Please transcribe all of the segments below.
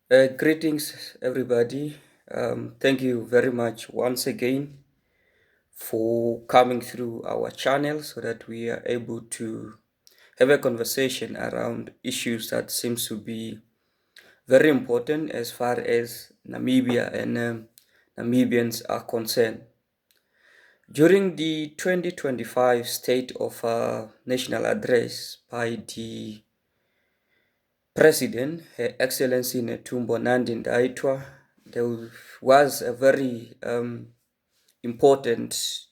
Greetings, everybody. Thank you very much once again for coming through our channel so that we are able to have a conversation around issues that seems to be very important as far as Namibia and Namibians are concerned. During the 2025 State of National Address by the President, Her Excellency Netumbo Nandi-Ndaitwah, there was a very important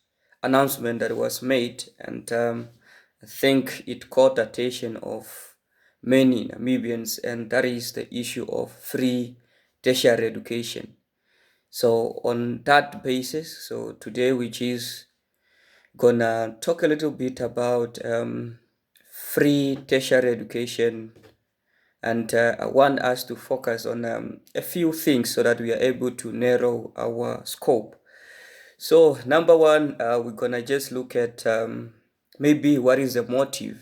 announcement that was made, and I think it caught attention of many Namibians, and that is the issue of free tertiary education. So on that basis, so today, which is gonna talk a little bit about free tertiary education, and I want us to focus on a few things so that we are able to narrow our scope. So number one, we're gonna just look at maybe what is the motive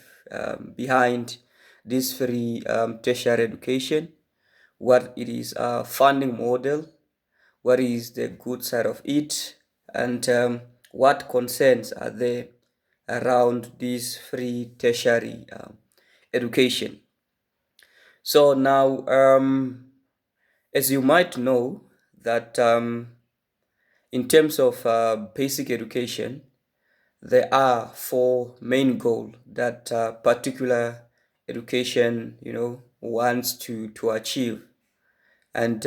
behind this free tertiary education, what it is a funding model, what is the good side of it, and what concerns are there around this free tertiary education. So now, as you might know, that in terms of basic education, there are four main goals that particular education, wants to achieve. And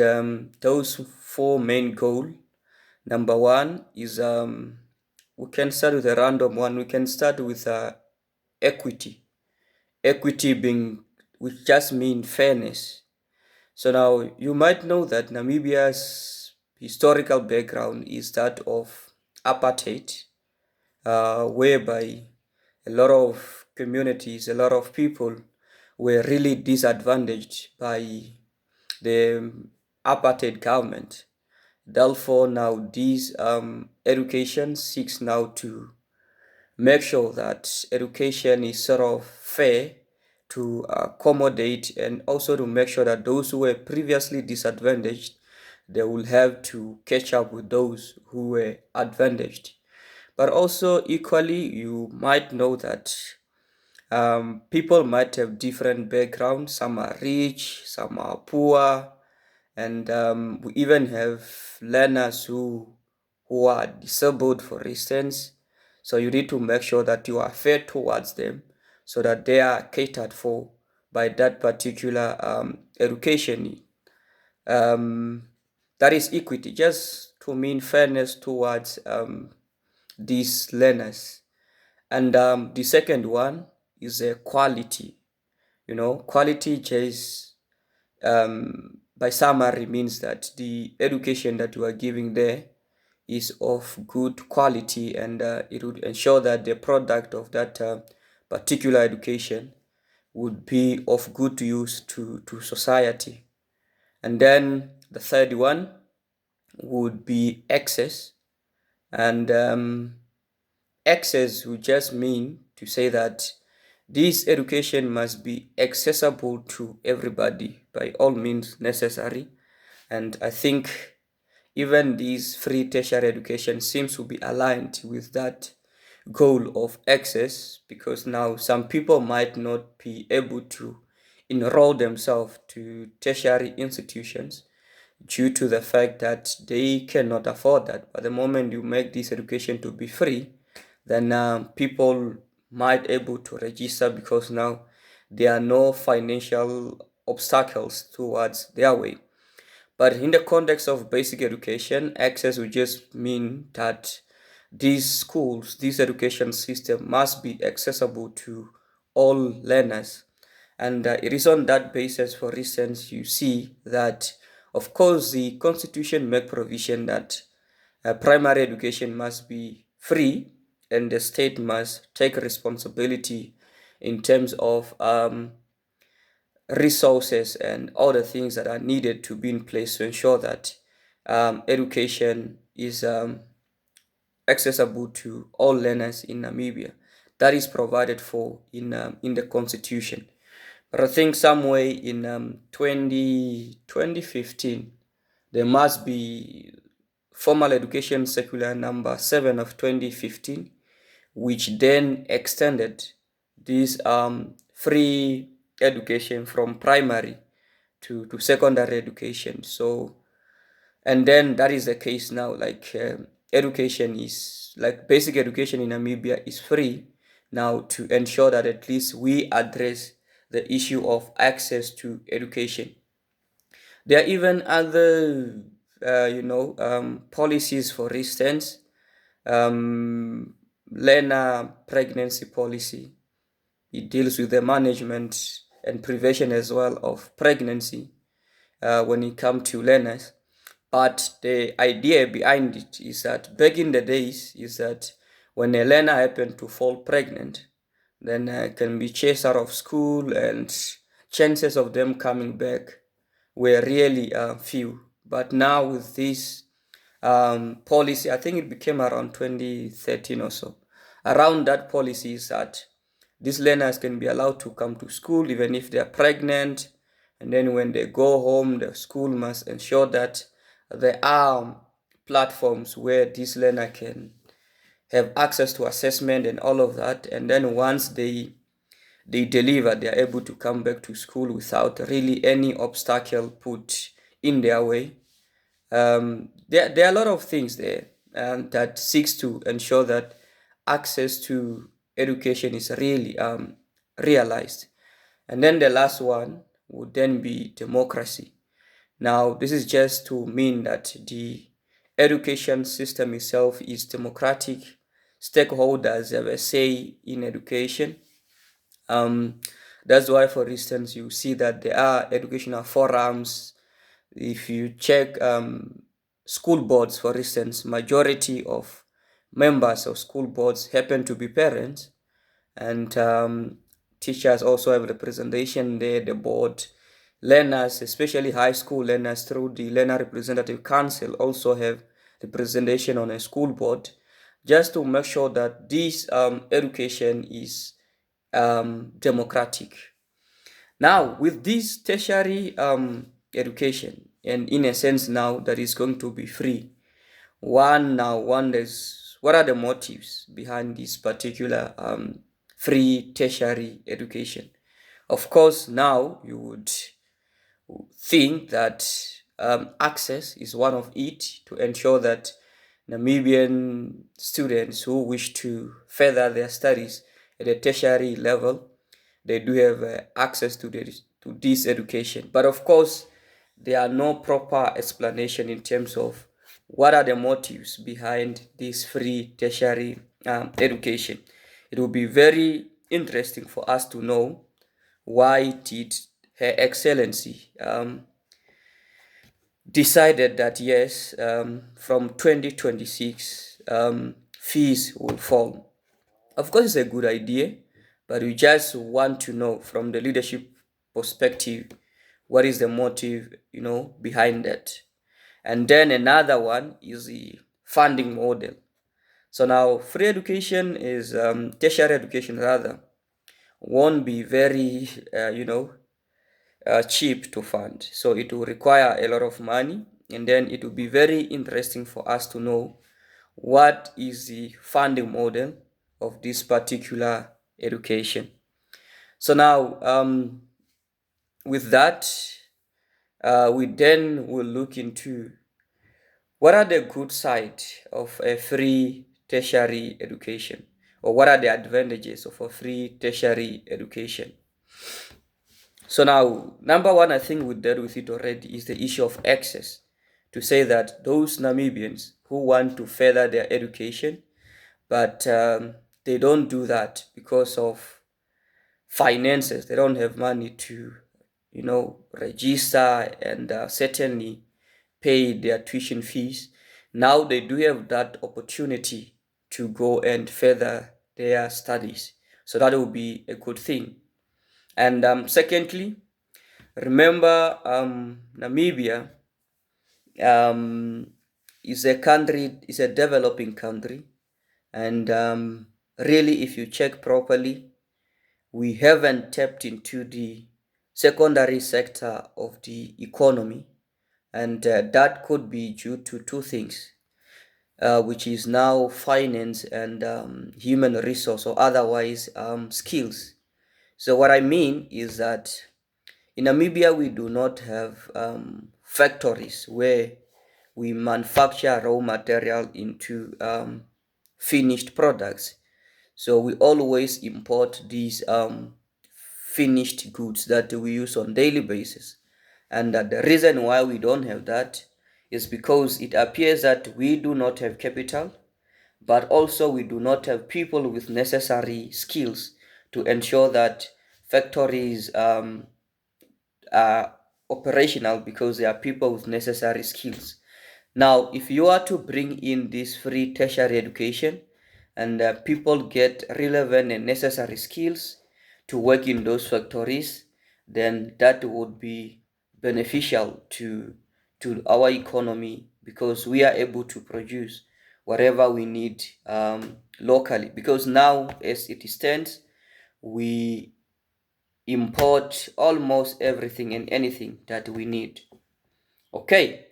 those four main goals, number one is, we can start with a random one. We can start with equity. Equity being, which just means fairness. So now you might know that Namibia's historical background is that of apartheid, whereby a lot of communities, a lot of people were really disadvantaged by the apartheid government. Therefore, now this education seeks now to make sure that education is sort of fair to accommodate, and also to make sure that those who were previously disadvantaged, they will have to catch up with those who were advantaged. But also equally, you might know that people might have different backgrounds. Some are rich, some are poor, and we even have learners who are disabled, for instance. So you need to make sure that you are fair towards them so that they are catered for by that particular education. That is equity, just to mean fairness towards these learners. And the second one is quality. Quality just by summary means that the education that you are giving there is of good quality, and it would ensure that the product of that particular education would be of good use to society. And then the third one would be access. And access would just mean to say that this education must be accessible to everybody by all means necessary. And I think even this free tertiary education seems to be aligned with that goal of access, because now some people might not be able to enroll themselves to tertiary institutions due to the fact that they cannot afford that. But the moment you make this education to be free, then people might able to register, because now there are no financial obstacles towards their way. But in the context of basic education, access would just mean that these schools, this education system must be accessible to all learners. And it is on that basis, for instance, you see that, of course, the constitution make provision that primary education must be free, and the state must take responsibility in terms of resources and all the things that are needed to be in place to ensure that education is accessible to all learners in Namibia. That is provided for in the constitution. But I think somewhere in 2015, there must be Formal Education Circular number 7 of 2015, which then extended this free education from primary to secondary education. So, and then that is the case now, like education is, like basic education in Namibia is free now, to ensure that at least we address the issue of access to education. There are even other, policies, for instance, um, learner pregnancy policy. It deals with the management and prevention as well of pregnancy when it comes to learners. But the idea behind it is that back in the days is that when a learner happened to fall pregnant, then can be chased out of school, and chances of them coming back were really few. But now with this policy, I think it became around 2013 or so. Around that policy is that these learners can be allowed to come to school even if they are pregnant, and then when they go home, the school must ensure that there are platforms where this learner can have access to assessment and all of that. And then once they deliver, they are able to come back to school without really any obstacle put in their way. There are a lot of things there that seeks to ensure that access to education is really realized. And then the last one would then be democracy. Now, this is just to mean that the education system itself is democratic. Stakeholders have a say in education. That's why, for instance, you see that there are educational forums. If you check school boards, for instance, majority of members of school boards happen to be parents, and teachers also have representation there, the board. Learners, especially high school learners, through the Learner Representative Council, also have representation on a school board, just to make sure that this education is democratic. Now, with this tertiary education, and in a sense now that is going to be free, one now wonders what are the motives behind this particular free tertiary education. Of course, now you would think that access is one of it, to ensure that Namibian students who wish to further their studies at a tertiary level, they do have access to this education. But of course, there are no proper explanation in terms of what are the motives behind this free tertiary education. It will be very interesting for us to know why did Her Excellency decided that yes, from 2026, fees will fall. Of course, it's a good idea, but we just want to know from the leadership perspective, what is the motive, behind that. And then another one is the funding model. So now free education is tertiary education rather won't be very cheap to fund. So it will require a lot of money, and then it will be very interesting for us to know what is the funding model of this particular education. So now, with that, we then will look into what are the good side of a free tertiary education, or what are the advantages of a free tertiary education. So now, number one, I think we dealt with it already, is the issue of access. To say that those Namibians who want to further their education, but they don't do that because of finances. They don't have money to, register and certainly pay their tuition fees. Now they do have that opportunity to go and further their studies. So that will be a good thing. And secondly, remember, Namibia is a developing country, and really, if you check properly, we haven't tapped into the secondary sector of the economy, and that could be due to two things, which is now finance and human resource, or otherwise skills. So what I mean is that in Namibia we do not have factories where we manufacture raw material into finished products. So we always import these finished goods that we use on daily basis. And the reason why we don't have that is because it appears that we do not have capital, but also we do not have people with necessary skills to ensure that factories are operational, because there are people with necessary skills. Now, if you are to bring in this free tertiary education and people get relevant and necessary skills to work in those factories, then that would be beneficial to our economy, because we are able to produce whatever we need locally. Because now, as it stands, we import almost everything and anything that we need. Okay,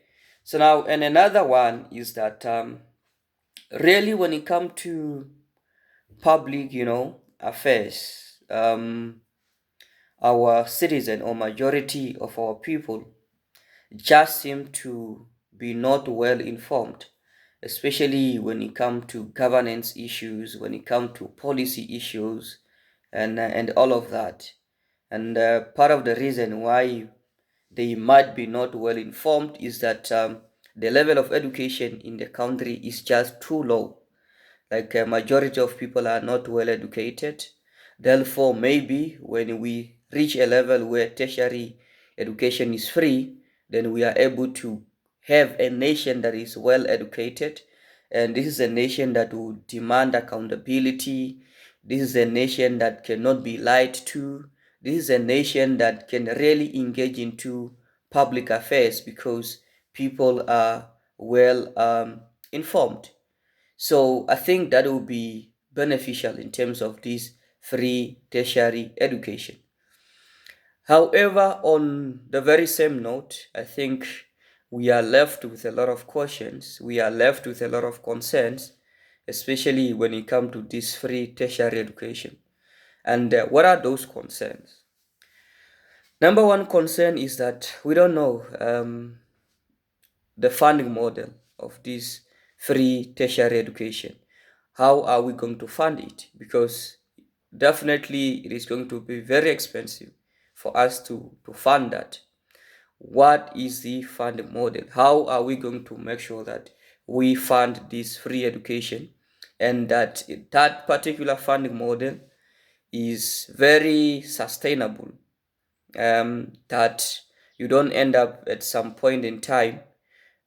so now, and another one is that really when it comes to public, affairs, our citizen or majority of our people just seem to be not well informed, especially when it comes to governance issues, when it comes to policy issues, and all of that. And part of the reason why they might be not well informed is that the level of education in the country is just too low. Like a majority of people are not well educated. Therefore, maybe when we reach a level where tertiary education is free, then we are able to have a nation that is well educated. And this is a nation that will demand accountability. This is a nation that cannot be lied to. This is a nation that can really engage into public affairs because people are well informed. So I think that will be beneficial in terms of this free tertiary education. However, on the very same note, I think we are left with a lot of questions. We are left with a lot of concerns, especially when it comes to this free tertiary education. And what are those concerns? Number one concern is that we don't know the funding model of this free tertiary education. How are we going to fund it? Because definitely it is going to be very expensive for us to fund that. What is the funding model? How are we going to make sure that we fund this free education, and that that particular funding model is very sustainable, that you don't end up at some point in time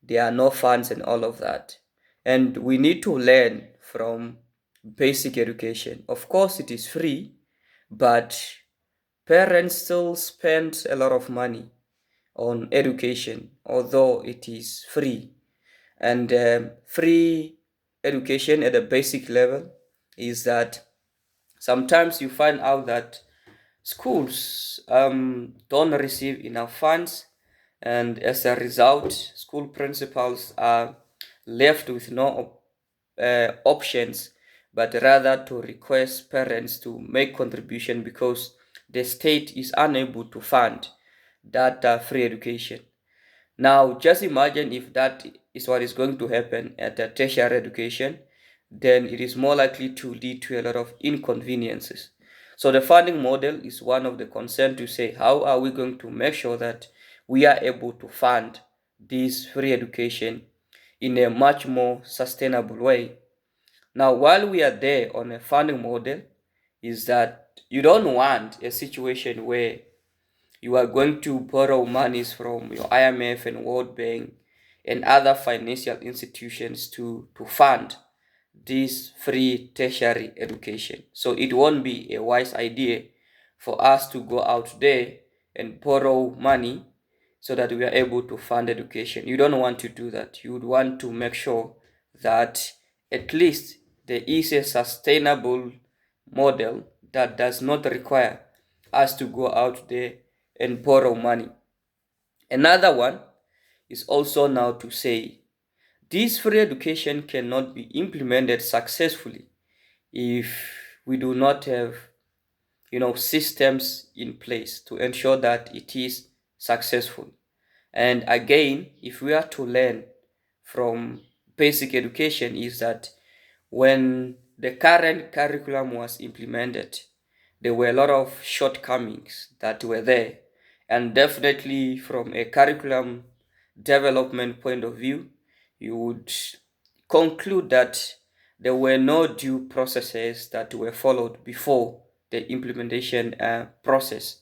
there are no funds and all of that. And we need to learn from basic education. Of course, it is free, but parents still spend a lot of money on education, although it is free. And free education at a basic level is that sometimes you find out that schools don't receive enough funds, and as a result, school principals are left with no options but rather to request parents to make contribution because the state is unable to fund that free education. Now, just imagine if that is what is going to happen at a tertiary education, then it is more likely to lead to a lot of inconveniences. So the funding model is one of the concern, to say how are we going to make sure that we are able to fund this free education in a much more sustainable way. Now, while we are there on a funding model, is that you don't want a situation where you are going to borrow monies from your IMF and World Bank and other financial institutions to fund this free tertiary education. So it won't be a wise idea for us to go out there and borrow money so that we are able to fund education. You don't want to do that. You would want to make sure that at least there is a sustainable model that does not require us to go out there and borrow money. Another one is also now to say this free education cannot be implemented successfully if we do not have systems in place to ensure that it is successful. And again, if we are to learn from basic education, is that when the current curriculum was implemented, there were a lot of shortcomings that were there. And definitely from a curriculum development point of view, you would conclude that there were no due processes that were followed before the implementation process.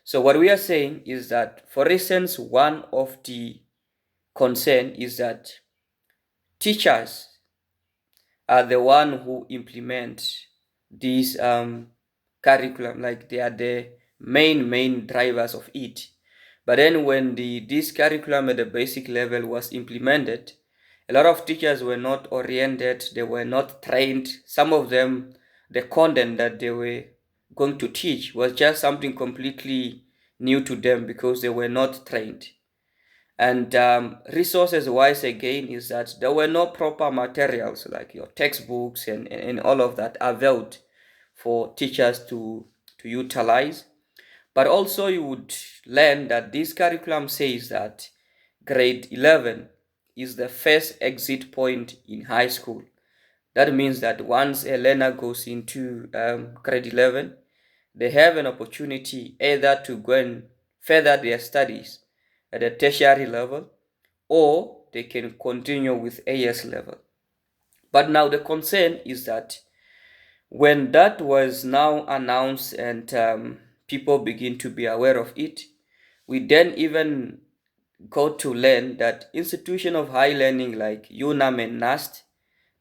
So what we are saying is that, for instance, one of the concern is that teachers are the one who implement these curriculum, like they are the main drivers of it. But then when this curriculum at the basic level was implemented, a lot of teachers were not oriented, they were not trained. Some of them, the content that they were going to teach was just something completely new to them because they were not trained. And resources wise, again, is that there were no proper materials like your textbooks and all of that availed for teachers to utilize. But also you would learn that this curriculum says that grade 11 is the first exit point in high school. That means that once a learner goes into grade 11, they have an opportunity either to go and further their studies at the tertiary level, or they can continue with AS level. But now the concern is that when that was now announced and people begin to be aware of it, we then even got to learn that institution of high learning like UNAM and NAST,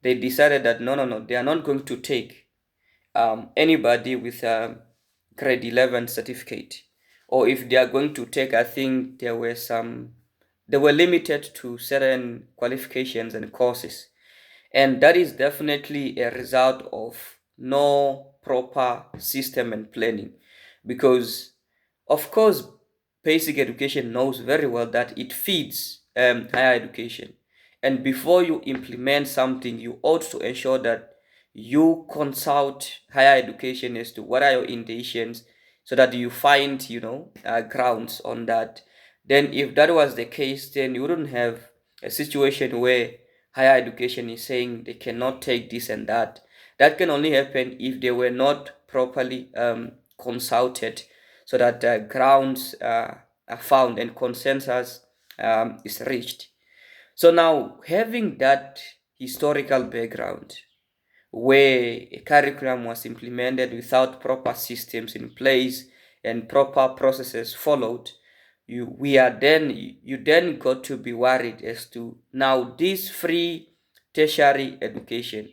they decided that no, they are not going to take anybody with a grade 11 certificate. Or if they are going to take, I think they were limited to certain qualifications and courses. And that is definitely a result of no proper system and planning. Because, of course, basic education knows very well that it feeds higher education. And before you implement something, you ought to ensure that you consult higher education as to what are your intentions, so that you find grounds on that. Then if that was the case, then you wouldn't have a situation where higher education is saying they cannot take this and that. That can only happen if they were not properly consulted, so that grounds are found and consensus is reached. So now, having that historical background where a curriculum was implemented without proper systems in place and proper processes followed, you then got to be worried as to now this free tertiary education.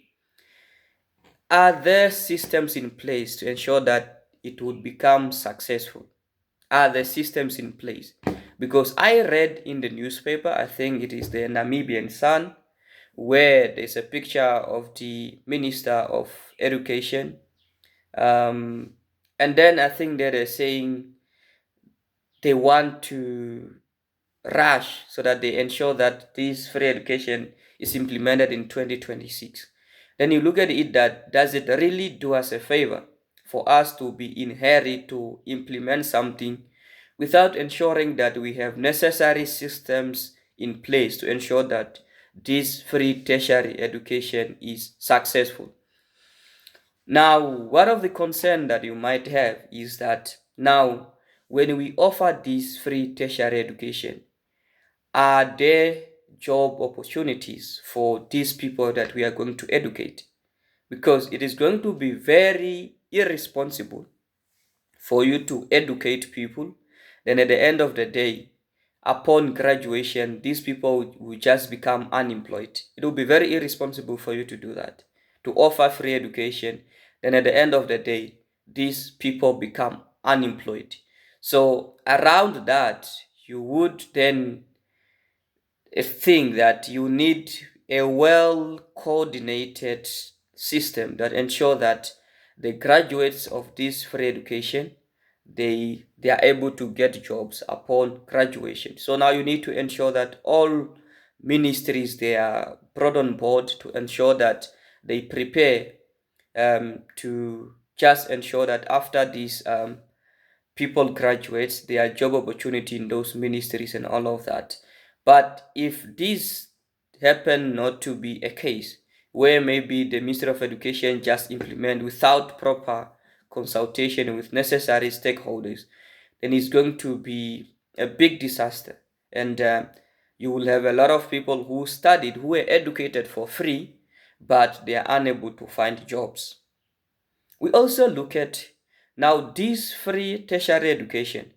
Are there systems in place to ensure that it would become successful? Are the systems in place? Because I read in the newspaper, I think it is the Namibian Sun, where there's a picture of the Minister of Education. And then I think that they're saying they want to rush so that they ensure that this free education is implemented in 2026. Then you look at it, that does it really do us a favor for us to be in hurry to implement something without ensuring that we have necessary systems in place to ensure that this free tertiary education is successful? Now, one of the concern that you might have is that now when we offer this free tertiary education, are there job opportunities for these people that we are going to educate? Because it is going to be very irresponsible for you to educate people, then at the end of the day, upon graduation, these people will just become unemployed. It will be very irresponsible for you to do that, to offer free education, then at the end of the day, these people become unemployed. So around that, you would then think that you need a well coordinated system that ensure that the graduates of this free education, they are able to get jobs upon graduation. So now you need to ensure that all ministries, they are brought on board to ensure that they prepare to just ensure that after these people graduates, there are job opportunity in those ministries and all of that. But if this happen not to be a case where maybe the Ministry of Education just implement without proper consultation with necessary stakeholders, then it's going to be a big disaster. And you will have a lot of people who studied, who were educated for free, but they are unable to find jobs. We also look at now this free tertiary education.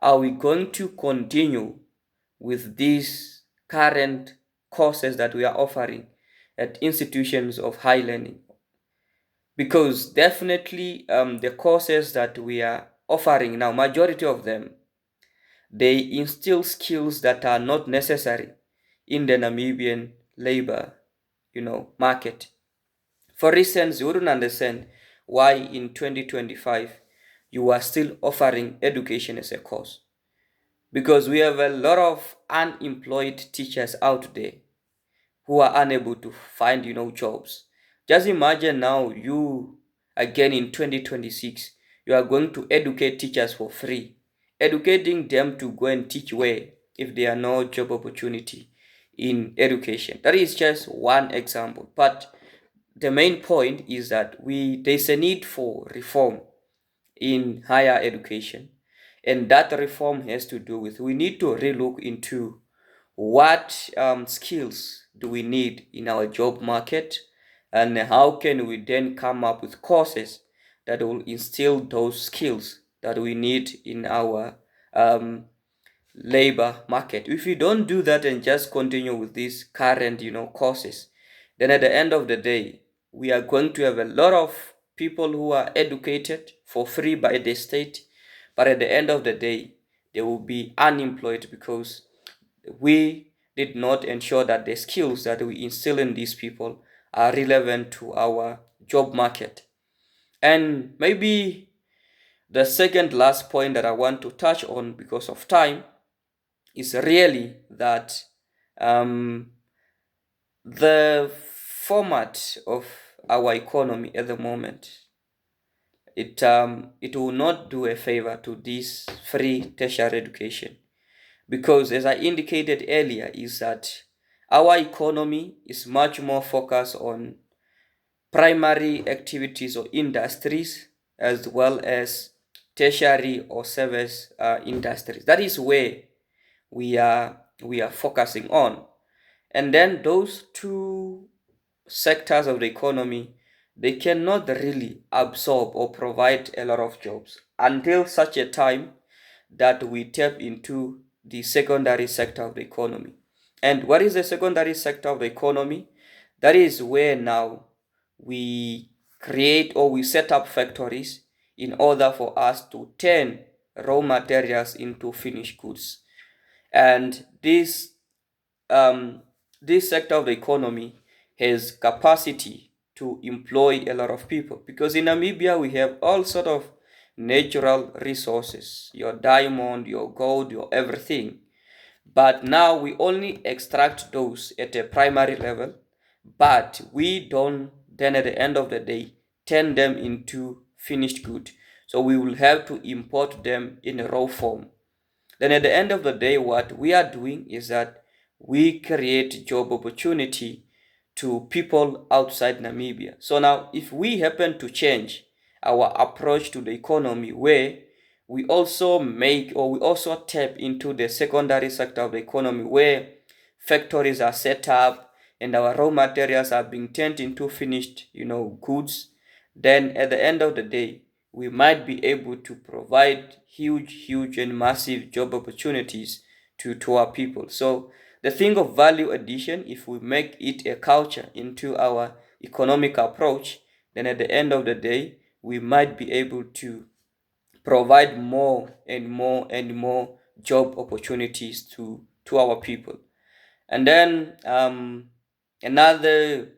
Are we going to continue with these current courses that we are offering at institutions of high learning? Because definitely the courses that we are offering now, majority of them, they instill skills that are not necessary in the Namibian labor, market. For instance, you wouldn't understand why in 2025 you are still offering education as a course, because we have a lot of unemployed teachers out there who are unable to find jobs. Just imagine now, you again in 2026, you are going to educate teachers for free, educating them to go and teach where if there are no job opportunity in education. That is just one example, but the main point is that there's a need for reform in higher education, and that reform has to do with, we need to relook into what skills do we need in our job market, and how can we then come up with courses that will instill those skills that we need in our labor market. If you don't do that and just continue with these current courses, then at the end of the day, we are going to have a lot of people who are educated for free by the state, but at the end of the day, they will be unemployed because we did not ensure that the skills that we instill in these people are relevant to our job market. And maybe the second last point that I want to touch on because of time is really that the format of our economy at the moment, it will not do a favor to this free tertiary education, because as I indicated earlier, is that our economy is much more focused on primary activities or industries, as well as tertiary or service industries. That is where we are focusing on. And then those two sectors of the economy, they cannot really absorb or provide a lot of jobs until such a time that we tap into the secondary sector of the economy. And what is the secondary sector of the economy? That is where now we create or we set up factories in order for us to turn raw materials into finished goods. And this sector of the economy has capacity to employ a lot of people, because in Namibia we have all sort of natural resources, your diamond, your gold, your everything. But now we only extract those at a primary level, but we don't then at the end of the day turn them into finished good. So we will have to import them in a raw form. Then at the end of the day, what we are doing is that we create job opportunity to people outside Namibia. So now if we happen to change our approach to the economy, where we also make or we also tap into the secondary sector of the economy, where factories are set up and our raw materials are being turned into finished goods, then at the end of the day we might be able to provide huge and massive job opportunities to our people. So the thing of value addition, if we make it a culture into our economic approach, then at the end of the day we might be able to provide more and more and more job opportunities to our people. And then another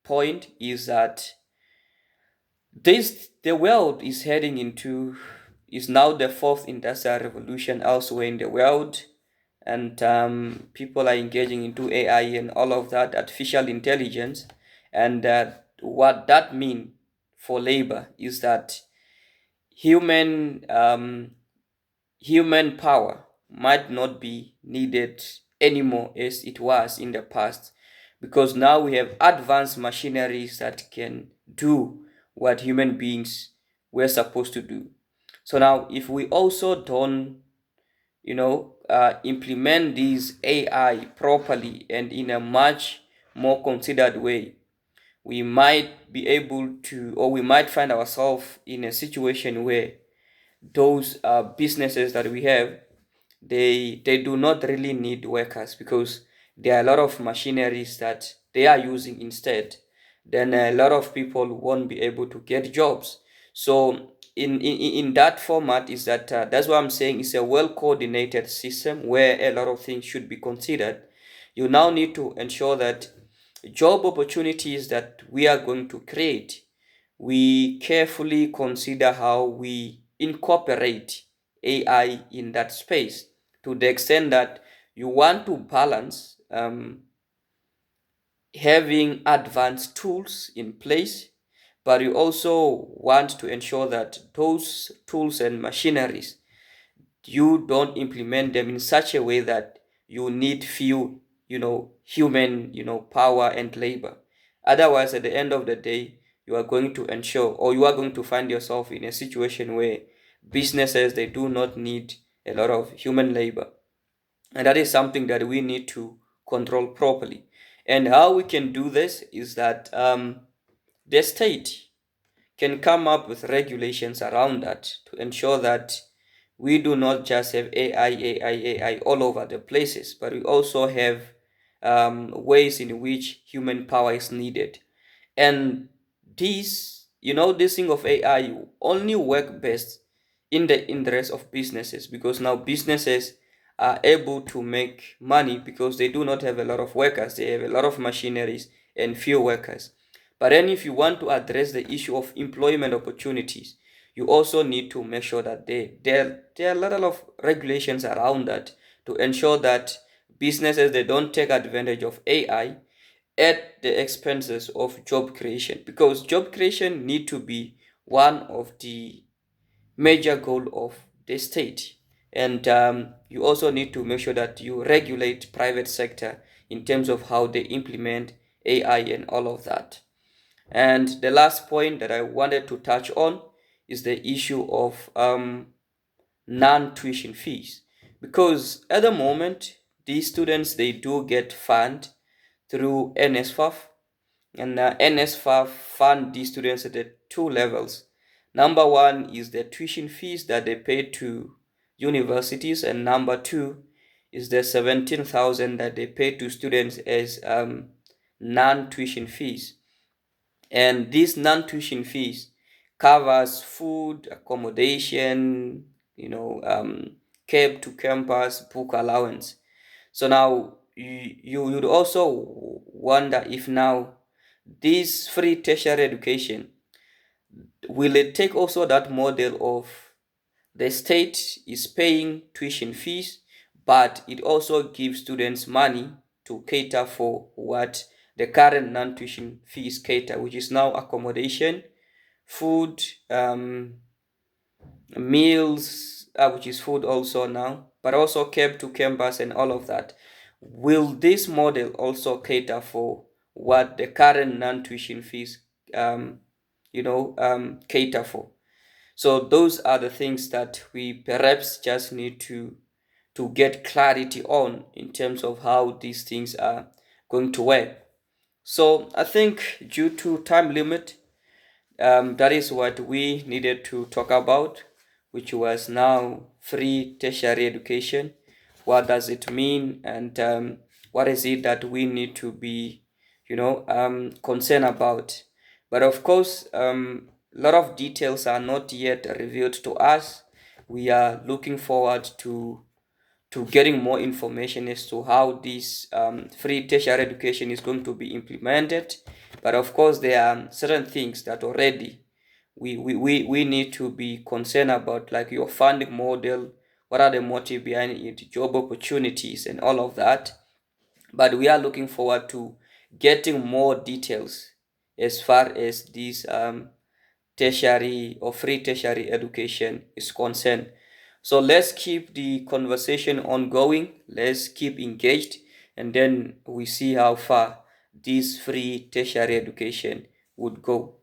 point is that the world is heading into is now the fourth industrial revolution elsewhere in the world, and people are engaging into AI and all of that, artificial intelligence. And what that means for labor is that human human power might not be needed anymore as it was in the past, because now we have advanced machineries that can do what human beings were supposed to do. So now if we also don't implement these AI properly and in a much more considered way, we might be able to, or we might find ourselves in a situation where those businesses that we have, they do not really need workers, because there are a lot of machineries that they are using instead. Then a lot of people won't be able to get jobs. So in that format is that that's what I'm saying, it's a well coordinated system where a lot of things should be considered. You now need to ensure that job opportunities that we are going to create, we carefully consider how we incorporate AI in that space, to the extent that you want to balance having advanced tools in place, but you also want to ensure that those tools and machineries, you don't implement them in such a way that you need few human power and labor. Otherwise, at the end of the day, you are going to ensure, or you are going to find yourself in a situation where businesses, they do not need a lot of human labor. And that is something that we need to control properly. And how we can do this is that the state can come up with regulations around that, to ensure that we do not just have AI all over the places, but we also have ways in which human power is needed. And this thing of AI only work best in the interest of businesses, because now businesses are able to make money because they do not have a lot of workers, they have a lot of machineries and few workers. But then if you want to address the issue of employment opportunities, you also need to make sure that there are a lot of regulations around that, to ensure that businesses, they don't take advantage of AI at the expenses of job creation, because job creation need to be one of the major goal of the state. And you also need to make sure that you regulate private sector in terms of how they implement AI and all of that. And the last point that I wanted to touch on is the issue of non-tuition fees, because at the moment these students, they do get fund through NSFAF, and NSFAF fund these students at the two levels. Number one is the tuition fees that they pay to universities, and number two is the 17,000 that they pay to students as non-tuition fees. And these non-tuition fees covers food, accommodation, cab to campus, book allowance. So now you'd also wonder if now this free tertiary education, will it take also that model of the state is paying tuition fees, but it also gives students money to cater for what the current non-tuition fees cater, which is now accommodation, food, meals, which is food also now, but also cab to campus and all of that. Will this model also cater for what the current non-tuition fees cater for? So those are the things that we perhaps just need to get clarity on, in terms of how these things are going to work. So I think, due to time limit, that is what we needed to talk about, which was now free tertiary education. What does it mean, and what is it that we need to be, concerned about? But of course, a lot of details are not yet revealed to us. We are looking forward to getting more information as to how this free tertiary education is going to be implemented. But of course, there are certain things that already we need to be concerned about like your funding model, what are the motive behind it, job opportunities and all of that. But we are looking forward to getting more details as far as this tertiary or free tertiary education is concerned. So let's keep the conversation ongoing, let's keep engaged, and then we see how far this free tertiary education would go.